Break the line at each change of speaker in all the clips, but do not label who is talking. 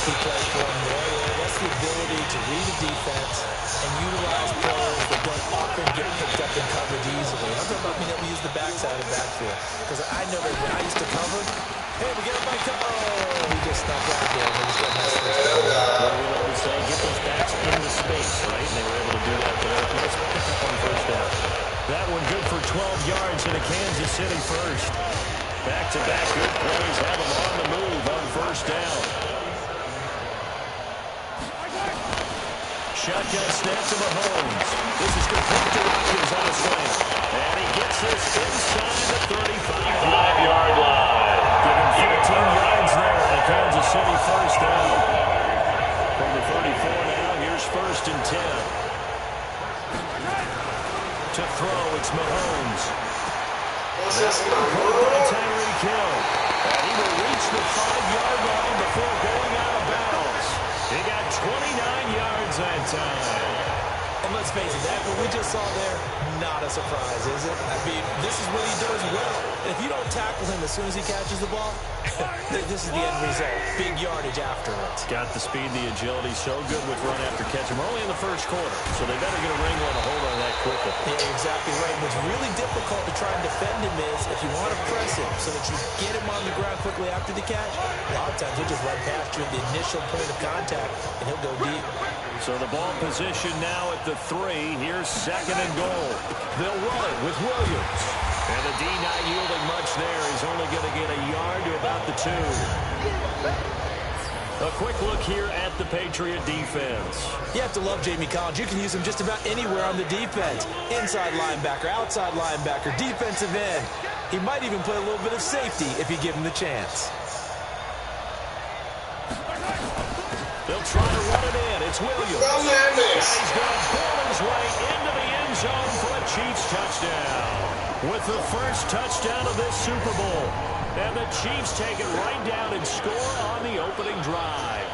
nasty play for him there. That's the ability to read a defense and utilize players that don't often get picked up and covered easily. I'm talking about being able to use the backside of the backfield. Because I know that when I used to cover, hey, we get a bike. Oh, he just snuck out there. He just got nice first down.
Well, we love to say, get those backs into space, right? And they were able to do that there. Nice pickup on first down. That one good for 12 yards in a Kansas City first. Back-to-back good plays have them on the move on first down. Shotgun snap to Mahomes. This is complete to Rodgers on a swing. And he gets this inside the 35-yard line. Give him 15 yards there in a Kansas City first down. From the 34 now, here's first and 10. To throw, it's Mahomes. That's caught by Tyreek Hill. And he will reach the 5-yard line before going out of bounds. He got 29 yards that time.
And let's face it, that what we just saw there, not a surprise, is it? I mean, this is what he does well. And if you don't tackle him as soon as he catches the ball, this is the end result. Big yardage afterwards.
Got the speed, the agility, so good with run after catch. We're only in the first quarter, so they better get a wrangle and a hold on that quickly.
Yeah, exactly right. What's really difficult to try and defend him is if you want to press him so that you get him on the ground quickly after the catch, a lot of times he'll just run past you at the initial point of contact, and he'll go deep.
So the ball position now at the 3. Here's second and goal. They'll run it with Williams. And the D not yielding much there. He's only going to get a yard to about the 2. A quick look here at the Patriot defense.
You have to love Jamie Collins. You can use him just about anywhere on the defense. Inside linebacker, outside linebacker, defensive end. He might even play a little bit of safety if you give him the chance.
They'll try to run it in. It's Williams. And he's going to pull his way into the end zone for a Chiefs touchdown. With the first touchdown of this Super Bowl. And the Chiefs take it right down and score on the opening drive.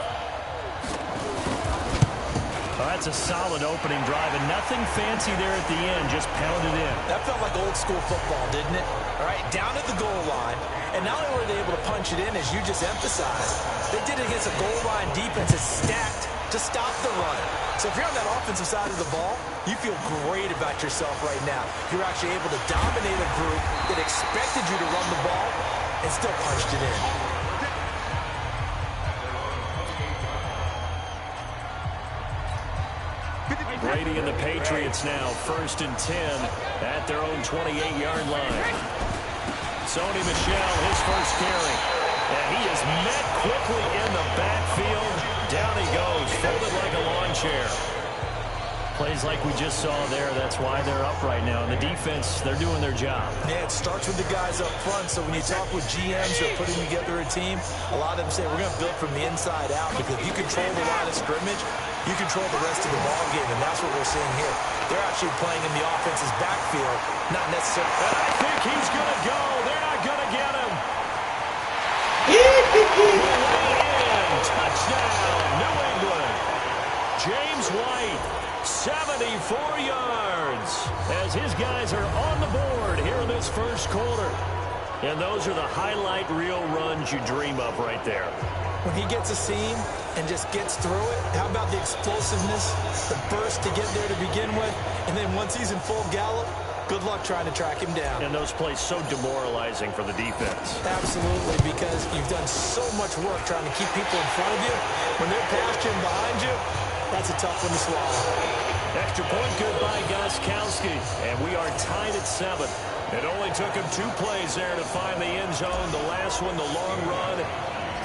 Well, that's a solid opening drive, and nothing fancy there at the end, just pounded in.
That felt like old school football, didn't it? All right, down at the goal line, and not only were they able to punch it in, as you just emphasized, they did it against a goal line defense that's stacked to stop the run. So if you're on that offensive side of the ball, you feel great about yourself right now. You're actually able to dominate a group that expected you to run the ball and still punched it in.
Brady and the Patriots now, first and 10 at their own 28-yard line. Sony Michel, his first carry. And he is met quickly in the backfield. Down he goes, folded like a lawn chair. Plays like we just saw there. That's why they're up right now. And the defense, they're doing their job.
Yeah, it starts with the guys up front. So when you talk with GMs who are putting together a team, a lot of them say we're going to build from the inside out. Because if you control the line of scrimmage, you control the rest of the ball game. And that's what we're seeing here. They're actually playing in the offense's backfield, not necessarily.
And I think he's going to go. They're not going to get him. Touchdown, New England. James White, 74 yards, as his guys are on the board here in this first quarter. And those are the highlight reel runs you dream of right there.
When he gets a seam and just gets through it, how about the explosiveness, the burst to get there to begin with, and then once he's in full gallop, good luck trying to track him down.
And those plays so demoralizing for the defense.
Absolutely, because you've done so much work trying to keep people in front of you. When they're past you and behind you, that's a tough one to swallow.
Extra point good by Gostkowski. And we are tied at 7. It only took him 2 plays there to find the end zone. The last one, the long run,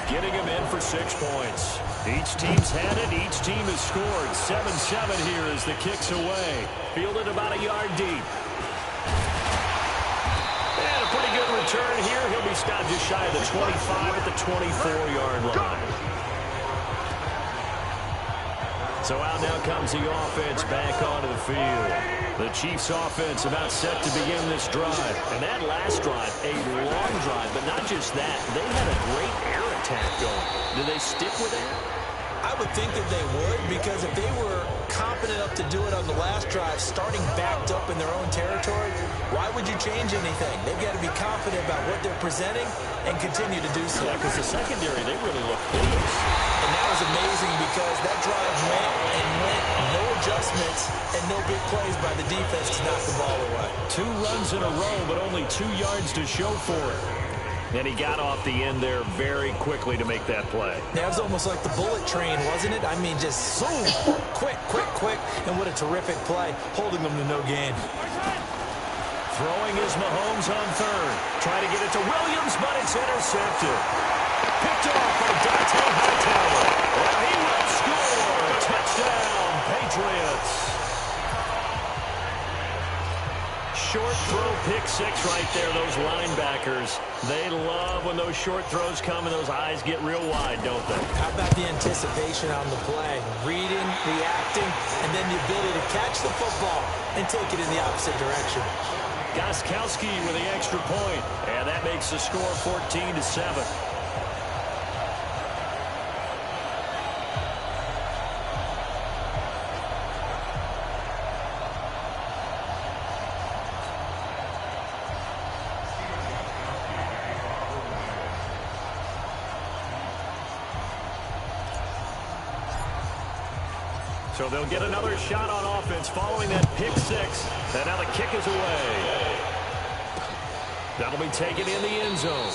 getting him in for 6 points. Each team's had it. Each team has scored. 7-7 here as the kick's away. Fielded about a yard deep. And a pretty good return here. He'll be stopped just shy of the 25 at the 24-yard line. So out now comes the offense back onto the field. The Chiefs offense about set to begin this drive. And that last drive, a long drive, but not just that. They had a great air attack going. Do they stick with that?
I would think that they would, because if they were confident enough to do it on the last drive, starting backed up in their own territory, Why would you change anything? They've got to be confident about what they're presenting and continue to do so.
Yeah, because the secondary, they really look pleased.
And that was amazing because that drive went and went, no adjustments and no big plays by the defense to knock the ball away.
2 runs in a row, but only 2 yards to show for it. And he got off the end there very quickly to make that play.
That was almost like the bullet train, wasn't it? I mean, just zoom, quick, quick, quick, and what a terrific play, holding them to no gain.
Throwing is Mahomes on third. Trying to get it to Williams, but it's intercepted. Picked off by Dante Hightower. And he will score. Touchdown, Patriots. Short throw, pick 6 right there, those linebackers. They love when those short throws come and those eyes get real wide, don't they?
How about the anticipation on the play? Reading, reacting, and then the ability to catch the football and take it in the opposite direction.
Gostkowski with the extra point, and that makes the score 14-7. So they'll get another shot on offense following that pick 6. And now the kick is away. That'll be taken in the end zone.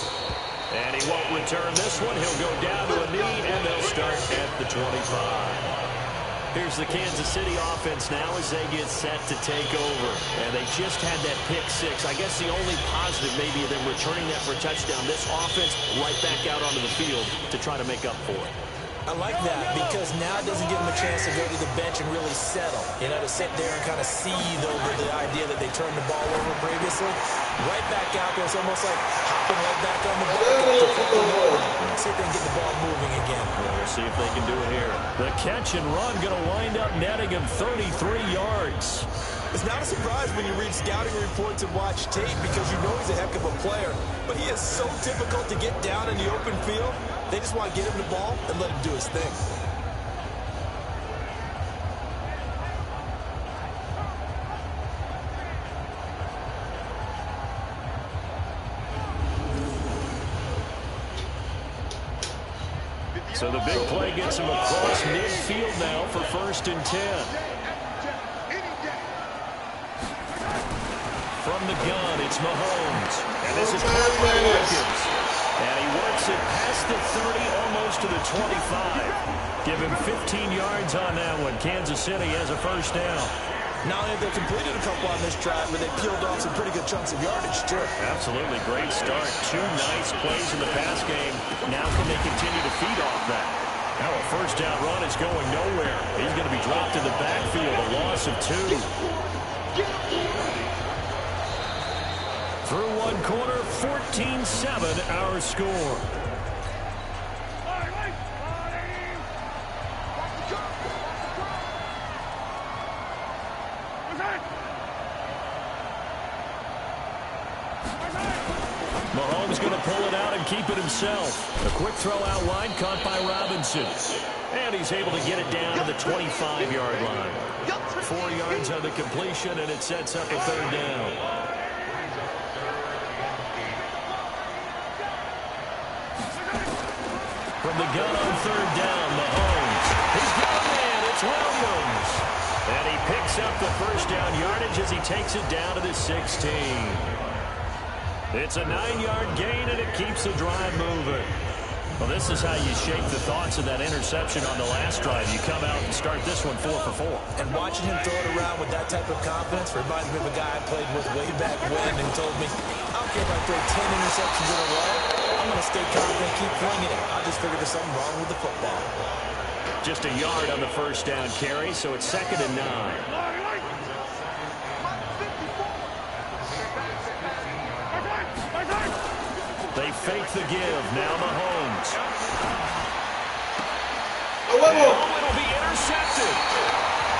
And he won't return this one. He'll go down to a knee, and they'll start at the 25. Here's the Kansas City offense now as they get set to take over. And they just had that pick 6. I guess the only positive maybe of them returning that for a touchdown. This offense right back out onto the field to try to make up for it.
I like that because now it doesn't give them a chance to go to the bench and really settle. You know, to sit there and kind of seethe over the idea that they turned the ball over previously. Right back out there. It's almost like hopping right back on the ball. See if they can get the ball moving again.
Well, we'll see if they can do it here. The catch and run going to wind up netting him 33 yards.
It's not a surprise when you read scouting reports and watch tape because you know he's a heck of a player. But he is so difficult to get down in the open field. They just want to get him the ball and let him do his thing.
So the big play gets him across midfield now for 1st and 10. From the gun, it's Mahomes. And this is caught by Wilkins. And he works it past the 30, almost to the 25. Give him 15 yards on that one. Kansas City has a 1st down.
Not only have they completed a couple on this drive, but they peeled off some pretty good chunks of yardage, too.
Absolutely. Great start. 2 nice plays in the pass game. Now can they continue to feed off that? Now a 1st down run is going nowhere. He's going to be dropped in the backfield. A loss of 2. Through 1 quarter, 14-7 our score. Mahomes going to pull it out and keep it himself. A quick throw out wide, caught by Robinson. And he's able to get it down to the 25-yard line. 4 yards on the completion, and it sets up a 3rd down. From the gun on 3rd down, Mahomes. He's got a man. It's Williams. And he picks up the 1st down yardage as he takes it down to the 16. It's a 9-yard gain, and it keeps the drive moving. Well, this is how you shake the thoughts of that interception on the last drive. You come out and start this one 4 for 4.
And watching him throw it around with that type of confidence reminds me of a guy I played with way back when and told me, I don't care if I throw 10 interceptions in a row. I'm going to stay confident, keep flinging it. I just figured there's something wrong with the football.
Just a yard on the 1st down carry, so it's 2nd and 9. They fake the give. Now Mahomes. Oh, it'll be intercepted.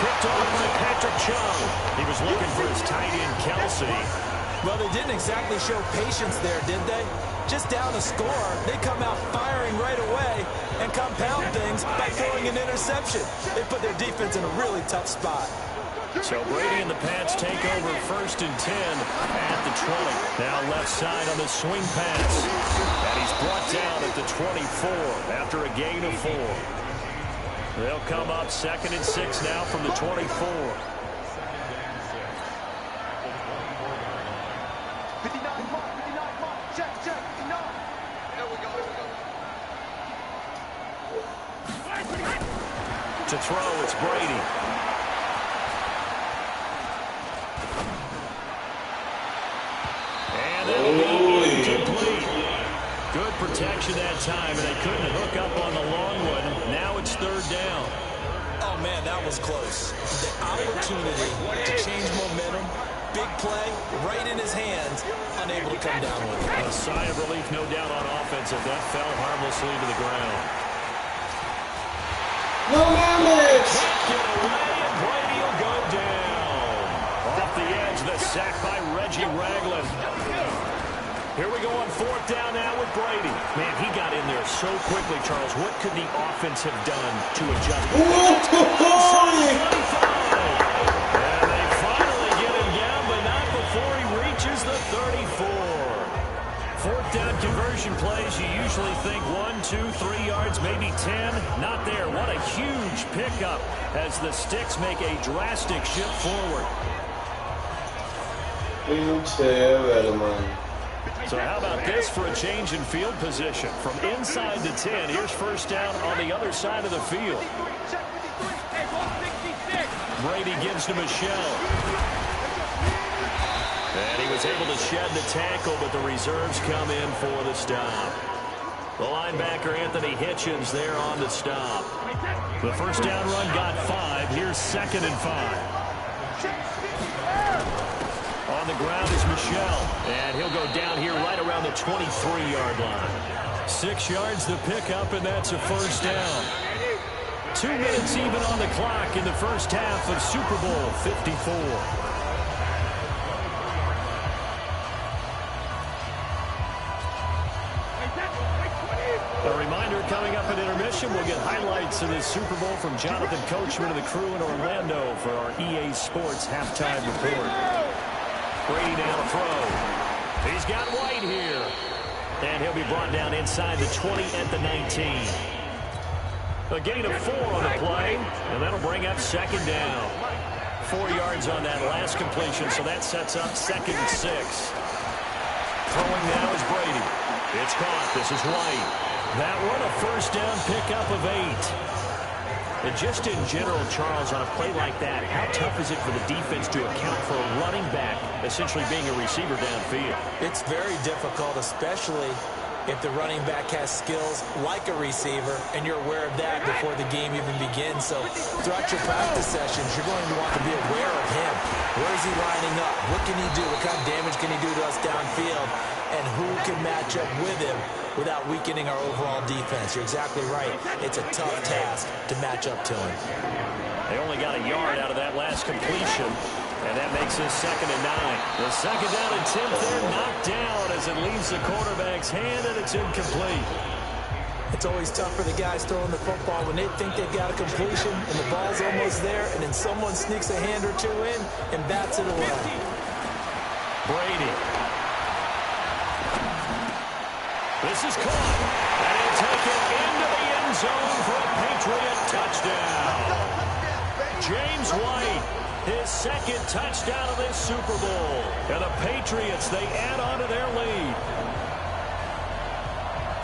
Picked off by Patrick Chung. He was looking for his tight end, Kelsey.
Well, they didn't exactly show patience there, did they? Just down a score, they come out firing right away and compound things by throwing an interception. They put their defense in a really tough spot.
So Brady and the Pats take over 1st and 10 at the 20. Now left side on the swing pass. And he's brought down at the 24 after a gain of 4. They'll come up 2nd and 6 now from the 24.
59 mark, check, 59. There we go.
To throw, it's Brady. And that'll be incomplete. Good protection that time, and they couldn't hook up on the long one. Now it's 3rd down.
Oh, man, that was close. The opportunity to change momentum, big play, right in his hands, unable to come down with it.
A sigh of relief, no doubt, on offense if that fell harmlessly to the ground.
No mames!
Get away, and Brady will go down. Off the edge, the sack by Reggie Ragland. Here we go on 4th down now with Brady. Man, he got in there so quickly, Charles. What could the offense have done to adjust? And they finally get him down, but not before he reaches the 34. 4th down conversion plays, you usually think 1, 2, 3 yards, maybe 10. Not there. What a huge pickup as the Sticks make a drastic shift forward. So how about this for a change in field position? From inside the 10, here's 1st down on the other side of the field. Brady gives to Michelle. And he was able to shed the tackle, but the reserves come in for the stop. The linebacker, Anthony Hitchens, there on the stop. The 1st down run got 5. Here's 2nd and 5. On the ground is Michelle, and he'll go down here right around the 23-yard line. 6 yards the pickup, and that's a 1st down. 2 minutes even on the clock in the first half of Super Bowl 54. A reminder coming up at intermission, we'll get highlights of this Super Bowl from Jonathan Coachman and the crew in Orlando for our EA Sports halftime report. Brady down to throw. He's got White here. And he'll be brought down inside the 20 at the 19. A gain of 4 on the play, and that'll bring up 2nd down. 4 yards on that last completion, so that sets up 2nd and 6. Throwing now is Brady. It's caught. This is White. That one a 1st down pickup of 8. And just in general, Charles, on a play like that, how tough is it for the defense to account for a running back essentially being a receiver downfield?
It's very difficult, especially if the running back has skills like a receiver, and you're aware of that before the game even begins. So throughout your practice sessions, you're going to want to be aware of him. Where is he lining up? What can he do? What kind of damage can he do to us downfield? And who can match up with him without weakening our overall defense? You're exactly right. It's a tough task to match up to him.
They only got a yard out of that last completion, and that makes this 2nd and 9. The 2nd down attempt there knocked down as it leaves the quarterback's hand, and it's incomplete.
It's always tough for the guys throwing the football when they think they've got a completion and the ball's almost there, and then someone sneaks a hand or two in and bats it away.
Brady. This is caught, and he'll take it into the end zone for a Patriot touchdown. James White, his 2nd touchdown of this Super Bowl. And the Patriots, they add on to their lead.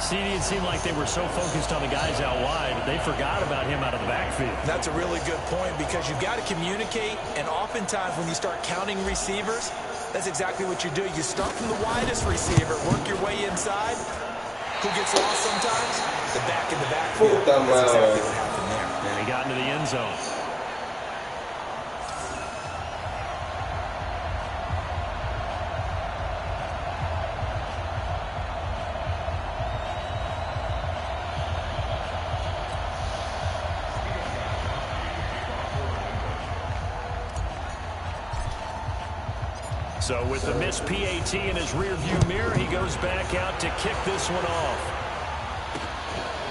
See, it seemed like they were so focused on the guys out wide, they forgot about him out of the backfield.
That's a really good point, because you've got to communicate, and oftentimes when you start counting receivers, that's exactly what you do. You start from the widest receiver, work your way inside. Who gets lost sometimes? The back in the backfield. That's exactly what happened there.
And he got into the end zone. So with the missed PAT in his rearview mirror, he goes back out to kick this one off.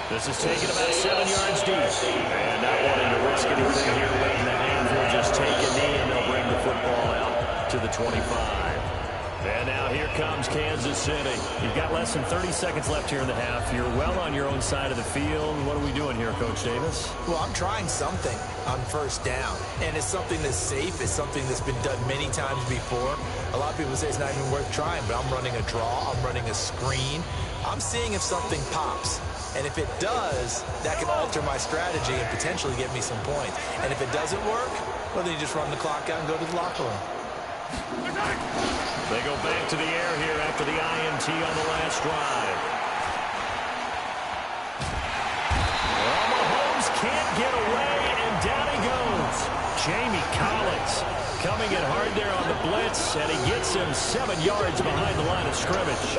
This is taken about 7 yards deep. And not wanting to risk anything here late in the half, he'll just take a knee, and they'll football out to the 25. And now here comes Kansas City. You've got less than 30 seconds left here in the half. You're well on your own side of the field. What are we doing here, Coach Davis?
Well, I'm trying something on first down, and it's something that's safe. It's something that's been done many times before. A lot of people say it's not even worth trying, but I'm running a draw. I'm running a screen. I'm seeing if something pops. And if it does, that can alter my strategy and potentially get me some points. And if it doesn't work, well, then you just run the clock out and go to the locker room.
They go back to the air here after the INT on the last drive. Well, Mahomes can't get away, and down he goes. Jamie Collins coming in hard there on the blitz, and he gets him 7 yards behind the line of scrimmage.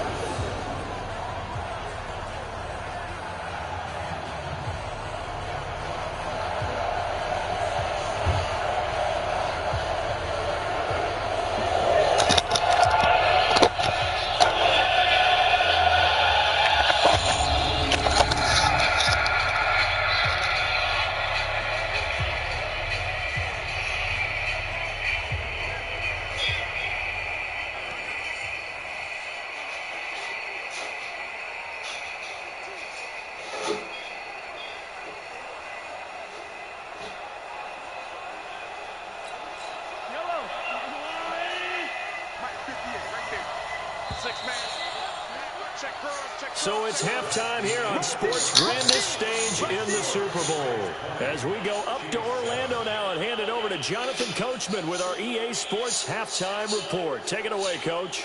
So it's halftime here on sports' grandest stage in the Super Bowl. As we go up to Orlando now and hand it over to Jonathan Coachman with our EA Sports Halftime Report. Take it away, Coach.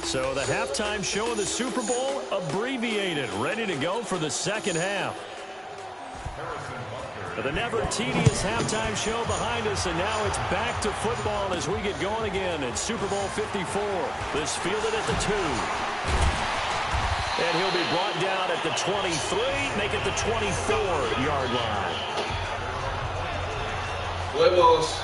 So the halftime show of the Super Bowl abbreviated, ready to go for the second half. The never tedious halftime show behind us, and now it's back to football as we get going again in Super Bowl 54. This fielded at the 2. And he'll be brought down at the 23, make it the 24-yard line.
Huevos.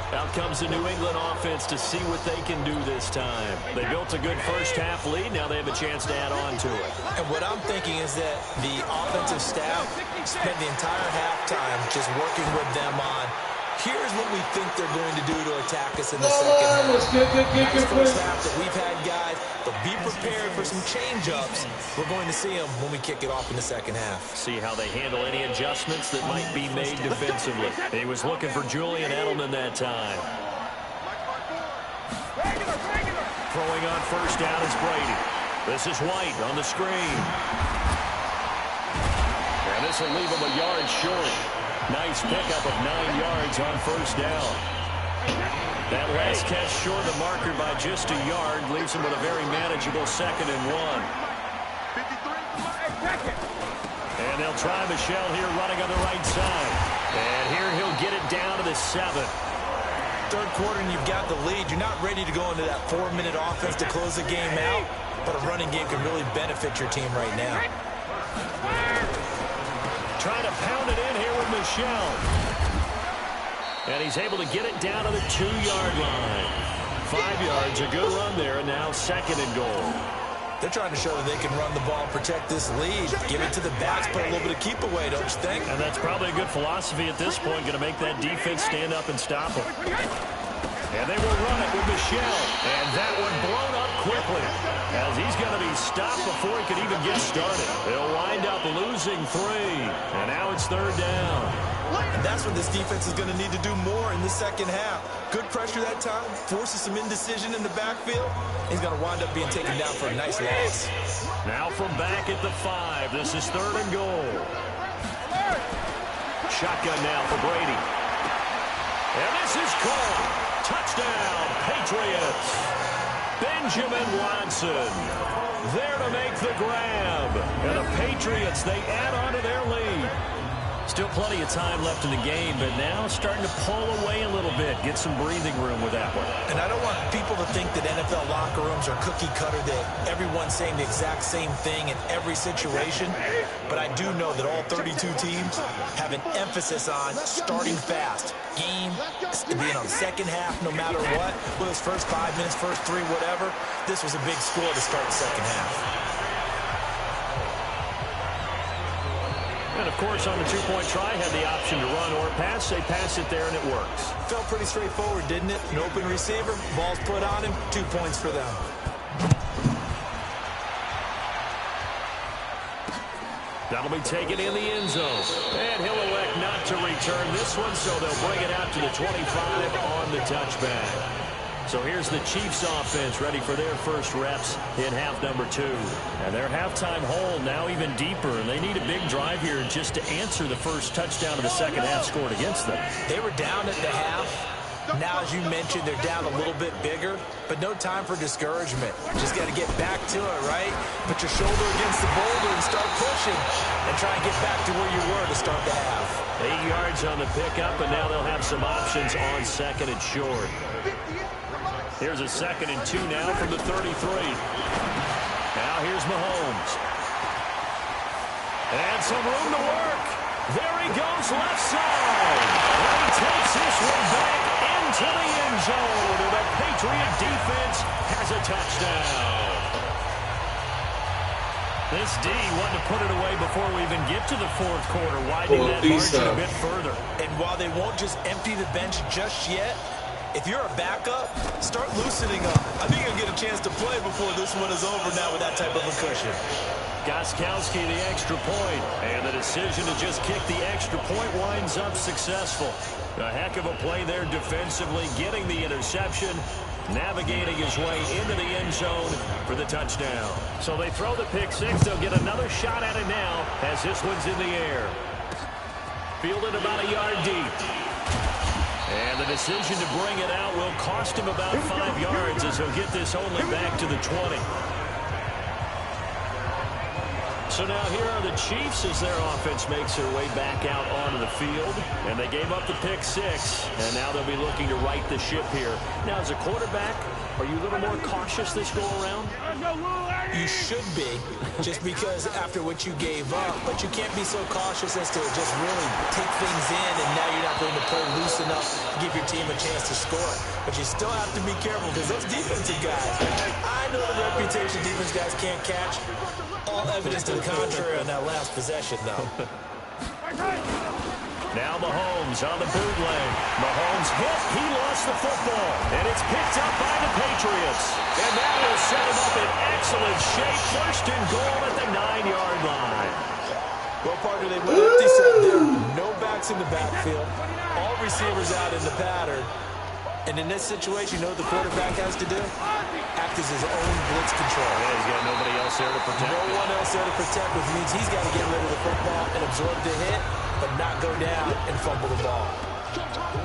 Out comes the New England offense to see what they can do this time. They built a good first-half lead. Now they have a chance to add on to it.
And what I'm thinking is that the offensive staff spent the entire halftime just working with them on, here's what we think they're going to do to attack us in the second half. Nice first half that we've had, guys, but be prepared for some change-ups. We're going to see them when we kick it off in the second half.
See how they handle any adjustments that might be made defensively. He was looking for Julian Edelman that time. Throwing on first down is Brady. This is White on the screen. And this will leave him a yard short. Nice pickup of 9 yards on first down. That last catch short of the marker by just a yard leaves him with a very manageable 2nd and 1. And they'll try Michelle here running on the right side. And here he'll get it down to the 7.
Third quarter and you've got the lead. You're not ready to go into that 4-minute offense to close the game out, but a running game can really benefit your team right now.
Trying to pound it in here with Michelle. And he's able to get it down to the 2-yard line. 5 yards, a good run there, and now 2nd and goal.
They're trying to show that they can run the ball, protect this lead, give it to the backs, put a little bit of keep away, don't you think?
And that's probably a good philosophy at this point, going to make that defense stand up and stop them. And they will run it with Michelle. And that one blown up quickly as he's going to be stopped before he could even get started. They'll wind up losing 3. And now it's 3rd down.
And that's what this defense is going to need to do more in the second half. Good pressure that time, forces some indecision in the backfield. He's going to wind up being taken down for a nice loss.
Now from back at the 5, this is 3rd and goal. Shotgun now for Brady. And this is caught. Touchdown, Patriots. Benjamin Watson there to make the grab. And the Patriots, they add on to their lead. Still plenty of time left in the game, but now starting to pull away a little bit. Get some breathing room with that one.
And I don't want people to think that NFL locker rooms are cookie cutter, that everyone's saying the exact same thing in every situation. But I do know that all 32 teams have an emphasis on starting fast. Game, being on the second half no matter what. Whether it's first 5 minutes, first 3, whatever. This was a big score to start the second half.
And, of course, on the two-point try, had the option to run or pass. They pass it there, and it works.
Felt pretty straightforward, didn't it? An open receiver, ball's put on him, 2 points for them.
That'll be taken in the end zone. And he'll elect not to return this one, so they'll bring it out to the 25 on the touchback. So here's the Chiefs offense ready for their first reps in half number 2. And their halftime hole now even deeper, and they need a big drive here just to answer the first touchdown of the second half scored against them.
They were down at the half. Now, as you mentioned, they're down a little bit bigger, but no time for discouragement. Just got to get back to it, right? Put your shoulder against the boulder and start pushing and try and get back to where you were to start the half.
8 yards on the pickup, and now they'll have some options on second and short. Here's a 2nd and 2 now from the 33. Now here's Mahomes. And some room to work. There he goes left side. And he takes this one back into the end zone. And the Patriot defense has a touchdown. This D wanted to put it away before we even get to the fourth quarter, widening that margin a bit further.
And while they won't just empty the bench just yet, if you're a backup, start loosening up. I think you'll get a chance to play before this one is over now with that type of a cushion.
Gostkowski the extra point, and the decision to just kick the extra point winds up successful. A heck of a play there defensively, getting the interception, navigating his way into the end zone for the touchdown. So they throw the pick six. They'll get another shot at it now as this one's in the air. Fielded about a yard deep. And the decision to bring it out will cost him about 5 yards as he'll get this only back to the 20. So now here are the Chiefs as their offense makes their way back out onto the field. And they gave up the pick six, and now they'll be looking to right the ship here. Now, as a quarterback, are you a little more cautious this go-around?
You should be, just because after what you gave up, but you can't be so cautious as to just really take things in, and now you're not going to play loose enough to give your team a chance to score. But you still have to be careful because those defensive guys, I know the reputation defense guys can't catch. All evidence to the contrary on that last possession, though.
Now Mahomes on the bootleg. Mahomes hit. He lost the football. And it's picked up by the Patriots. And that will set him up in excellent shape. First and goal at the 9-yard line.
Well, partner, they went empty set there. No backs in the backfield. All receivers out in the pattern. And in this situation, you know what the quarterback has to do? Act as his own blitz control.
Yeah, he's got nobody else there to protect.
No one else there to protect, which means he's got to get rid of the football and absorb the hit, but not go down and fumble the ball.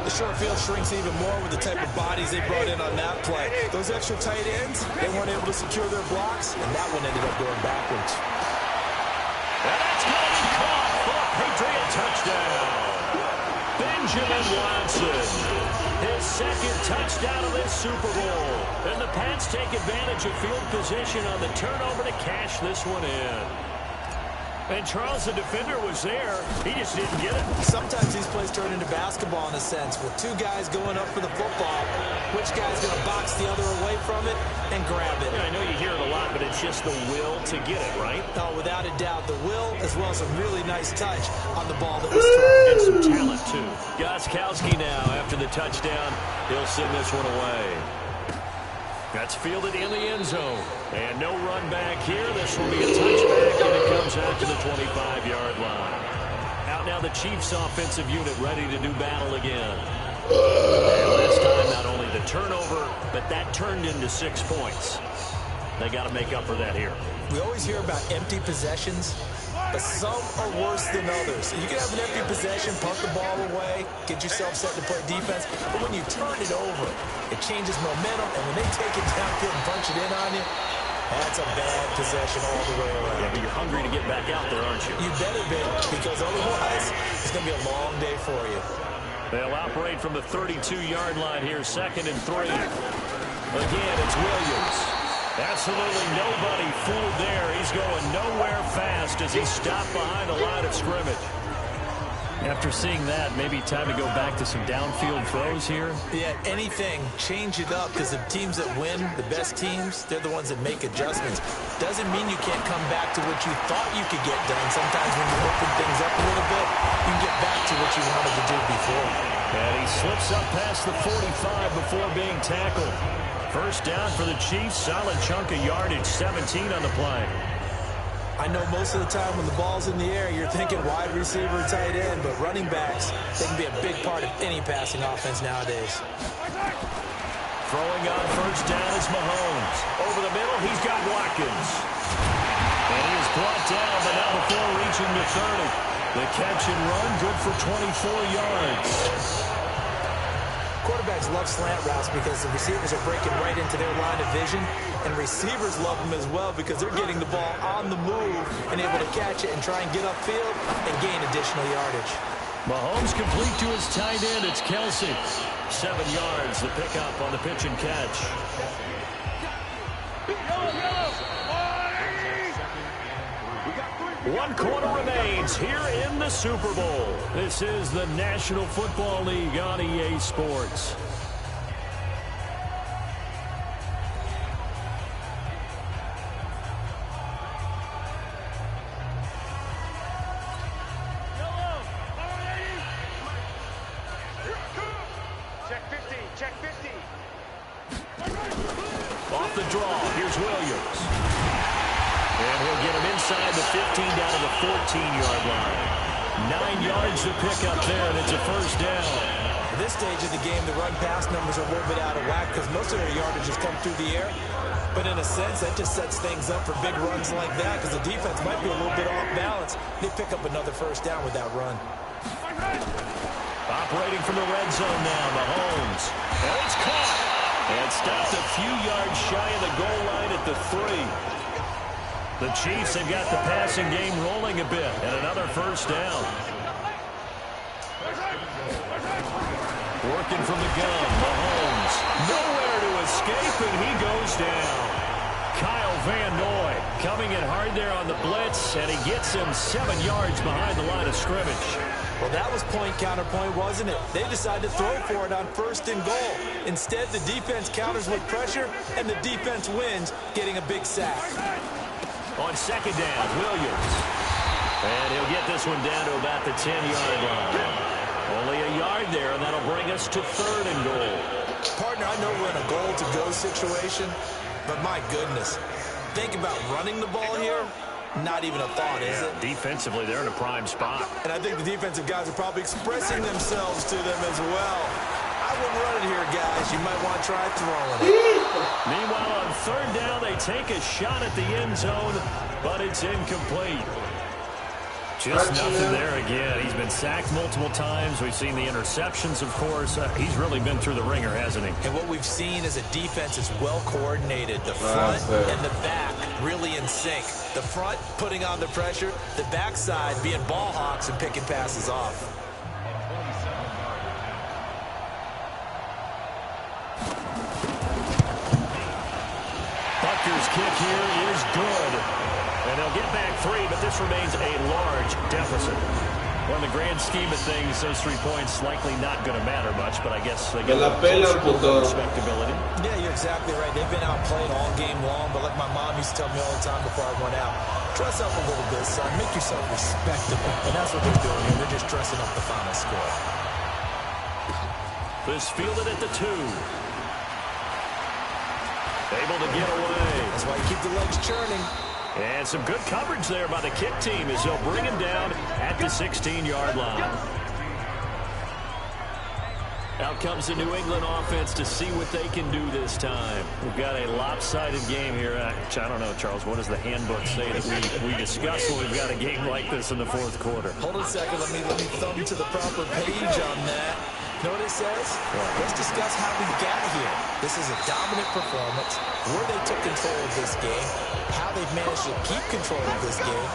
The short field shrinks even more with the type of bodies they brought in on that play. Those extra tight ends, they weren't able to secure their blocks, and that one ended up going backwards.
And that's going to be caught for a Patriot touchdown. Benjamin Watson. His second touchdown of this Super Bowl. And the Pats take advantage of field position on the turnover to cash this one in. And Charles, the defender, was there. He just didn't get it.
Sometimes these plays turn into basketball in a sense, with two guys going up for the football. Which guy's going to box the other away from it and grab it?
Yeah, I know you hear it a lot, but it's just the will to get it, right?
Oh, without a doubt. The will, as well as a really nice touch on the ball that was thrown.
And some talent, too. Gostkowski now, after the touchdown, he'll send this one away. That's fielded in the end zone. And no run back here. This will be a touchback, and it comes out to the 25-yard line. Out now the Chiefs offensive unit ready to do battle again. And last time, not only the turnover, but that turned into 6 points. They got to make up for that here.
We always hear about empty possessions, but some are worse than others. You can have an empty possession, punt the ball away, get yourself set to play defense, but when you turn it over, it changes momentum, and when they take it downfield and punch it in on you, that's a bad possession all the way around.
Yeah, but you're hungry to get back out there, aren't you?
You better be, because otherwise, it's going to be a long day for you.
They'll operate from the 32-yard line here, 2nd and 3. Again, it's Williams. Absolutely nobody fooled there. He's going nowhere fast as he stopped behind the line of scrimmage. After seeing that, maybe time to go back to some downfield throws here.
Yeah, anything. Change it up, because the teams that win, the best teams, they're the ones that make adjustments. Doesn't mean you can't come back to what you thought you could get done. Sometimes when you open things up a little bit, you can get back to what you wanted to do before.
And he slips up past the 45 before being tackled. First down for the Chiefs. Solid chunk of yardage, 17 on the play.
I know most of the time when the ball's in the air, you're thinking wide receiver, tight end, but running backs, they can be a big part of any passing offense nowadays.
Throwing on first down is Mahomes. Over the middle, he's got Watkins. And he is brought down, but not before reaching the 30. The catch and run, good for 24 yards.
Quarterbacks love slant routes because the receivers are breaking right into their line of vision, and receivers love them as well because they're getting the ball on the move and able to catch it and try and get upfield and gain additional yardage.
Mahomes complete to his tight end. It's Kelsey. 7 yards, the pickup on the pitch and catch. One quarter remains here in the Super Bowl. This is the National Football League on EA Sports.
Check 50, check 50.
Off the draw, here's Williams. And he'll get him inside the 15 down to the 14-yard line. 9 yards to pick up there, and it's a first down.
At this stage of the game, the run-pass numbers are a little bit out of whack because most of their yardage has come through the air. But in a sense, that just sets things up for big runs like that because the defense might be a little bit off balance. They pick up another first down with that run.
Operating from the red zone now, Mahomes. And it's caught. And stopped a few yards shy of the goal line at the 3. The Chiefs have got the passing game rolling a bit, and another first down. Working from the gun, Mahomes. Nowhere to escape, and he goes down. Kyle Van Noy coming in hard there on the blitz, and he gets him 7 yards behind the line of scrimmage.
Well, that was point counterpoint, wasn't it? They decided to throw for it on first and goal. Instead, the defense counters with pressure, and the defense wins, getting a big sack.
On second down, Williams. And he'll get this one down to about the 10-yard line. Only a yard there, and that'll bring us to third and goal.
Partner, I know we're in a goal-to-go situation, but my goodness, think about running the ball here. Not even a thought, is it?
Defensively, they're in a prime spot.
And I think the defensive guys are probably expressing themselves to them as well. I wouldn't run it here, guys. You might want to try throwing it.
Meanwhile, on third down, they take a shot at the end zone, but it's incomplete. Just nothing there again. He's been sacked multiple times. We've seen the interceptions, of course. He's really been through the ringer, hasn't he?
And what we've seen is a defense is well coordinated. The front and the back really in sync. The front putting on the pressure, the backside being ball hawks and picking passes off.
Butker's kick here is good. And they'll get back 3, but this remains a large deficit. Well, in the grand scheme of things, those 3 points likely not going to matter much, but I guess they get a little respectability.
Yeah, you're exactly right. They've been outplayed all game long, but like my mom used to tell me all the time before I went out, dress up a little bit, son. Make yourself respectable. And that's what they're doing here. They're just dressing up the final score.
This fielded at the 2. Able to get away.
That's why you keep the legs churning.
And some good coverage there by the kick team as they'll bring him down at the 16-yard line. Out comes the New England offense to see what they can do this time. We've got a lopsided game here. I don't know, Charles, what does the handbook say that we discuss when we've got a game like this in the fourth quarter?
Hold on a second. Let me thumb to the proper page on that. Know what it says? Let's discuss how we got here. This is a dominant performance, where they took control of this game, how they've managed to keep control of this game,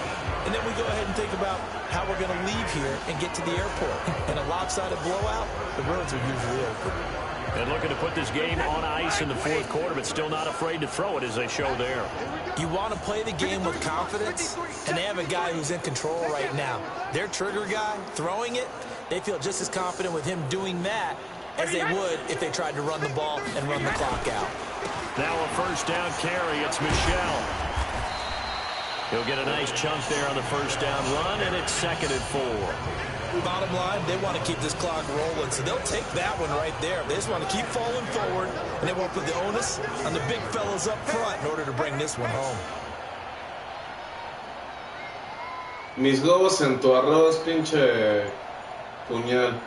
and then we go ahead and think about how we're going to leave here and get to the airport. In a lopsided blowout, the roads are usually open.
And looking to put this game on ice in the fourth quarter, but still not afraid to throw it as they show there.
You want to play the game with confidence, and they have a guy who's in control right now. Their trigger guy, throwing it, they feel just as confident with him doing that as they would if they tried to run the ball and run the clock out.
Now a first down carry. It's Michel. He'll get a nice chunk there on the first down run, and it's 2nd and 4.
Bottom line, they want to keep this clock rolling, so they'll take that one right there. They just want to keep falling forward, and they won't put the onus on the big fellas up front in order to bring this one home.
Mis globos en tu arroz, pinche puñal.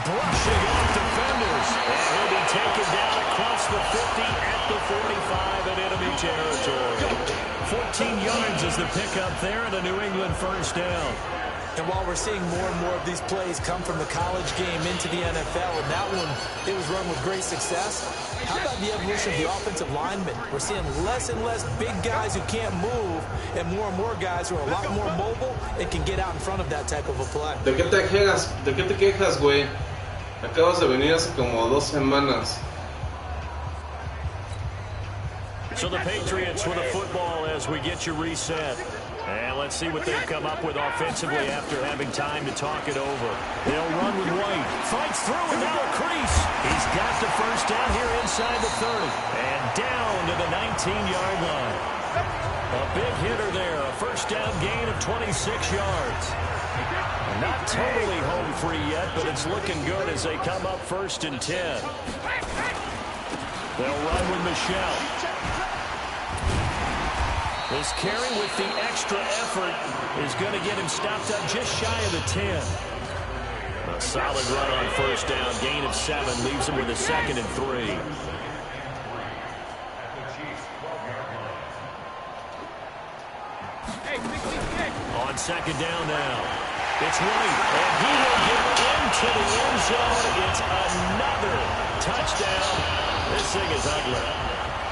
Brushing off defenders. And he'll be taken down across the 50 at the 45 in enemy territory. 14 yards is the pickup there, and a New England first down.
And while we're seeing more and more of these plays come from the college game into the NFL, and that one, it was run with great success, how about the evolution of the offensive linemen? We're seeing less and less big guys who can't move, and more guys who are a lot more mobile and can get out in front of that type of a play.
¿De qué te quejas, güey? Acabas de venir hace como 2 semanas.
So the Patriots with a football as we get you reset. And let's see what they've come up with offensively after having time to talk it over. They'll run with White. Fights through and now a crease. He's got the first down here inside the 30. And down to the 19-yard line. A big hitter there. A first down gain of 26 yards. Not totally home free yet, but it's looking good as they come up 1st and 10. They'll run with Michel. This carry with the extra effort is going to get him stopped up just shy of the 10. A solid run on first down. Gain of 7 leaves him with a 2nd and 3. On 2nd down now. It's White, and he will get into the end zone. It's another touchdown. This thing is ugly.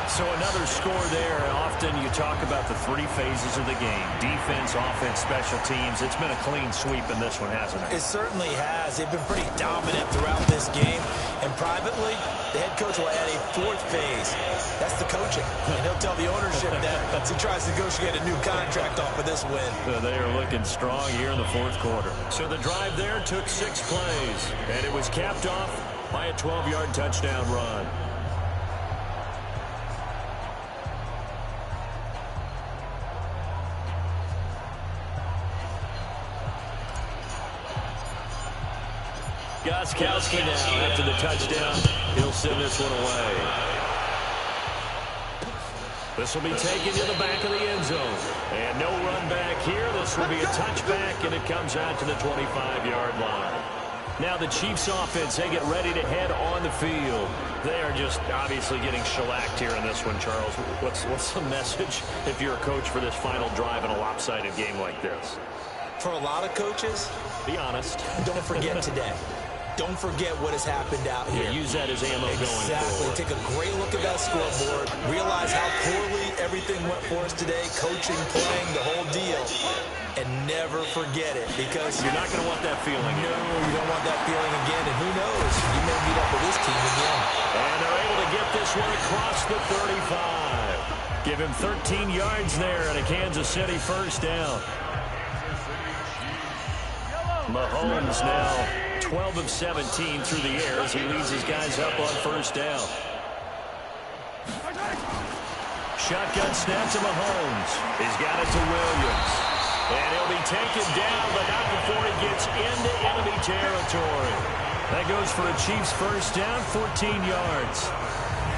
So another score there. Often you talk about the 3 phases of the game. Defense, offense, special teams. It's been a clean sweep in this one, hasn't it?
It certainly has. They've been pretty dominant throughout this game. And privately, the head coach will add a 4th phase. That's the coaching. And he'll tell the ownership that as he tries to negotiate a new contract off of this win.
They are looking strong here in the fourth quarter. So the drive there took 6 plays. And it was capped off by a 12-yard touchdown run. Gostkowski now after the touchdown. He'll send this one away. This will be taken to the back of the end zone. And no run back here. This will be a touchback, and it comes out to the 25-yard line. Now the Chiefs offense, they get ready to head on the field. They are just obviously getting shellacked here in this one, Charles. What's the message if you're a coach for this final drive in a lopsided game like this?
For a lot of coaches,
be honest.
Don't forget today. Don't forget what has happened out here.
Yeah, use that as ammo going forward.
Exactly. Take a great look at that scoreboard. Realize how poorly everything went for us today. Coaching, playing, the whole deal. And never forget it, because
you're not going to want that feeling.
No, you don't want that feeling again. And who knows? You may meet up with this team again.
And they're able to get this one across the 35. Give him 13 yards there and a Kansas City first down. Mahomes now 12 of 17 through the air as he leads his guys up on first down. Shotgun snap to Mahomes. He's got it to Williams. And he'll be taken down, but not before he gets into enemy territory. That goes for a Chiefs first down, 14 yards.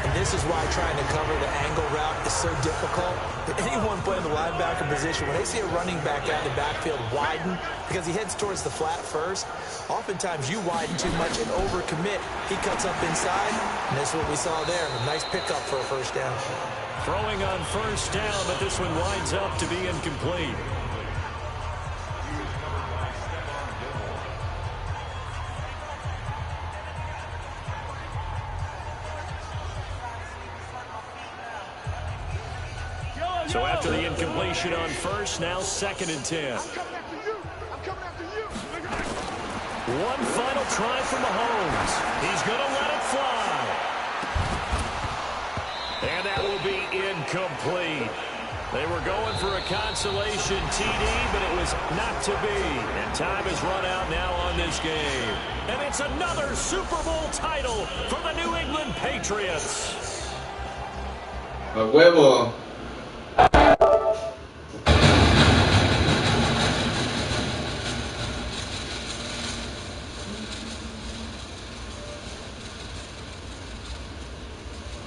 And this is why trying to cover the angle route is so difficult. But anyone playing the linebacker position, when they see a running back out in the backfield widen, because he heads towards the flat first, oftentimes you widen too much and overcommit. He cuts up inside, and this is what we saw there. A nice pickup for a first down.
Throwing on first down, but this one winds up to be incomplete. So after the incompletion on first, now 2nd and 10.
I'm coming after you. I'm coming after you.
One final try from Mahomes. He's going to let it fly. And that will be incomplete. They were going for a consolation TD, but it was not to be. And time has run out now on this game. And it's another Super Bowl title for the New England Patriots.
A huevo.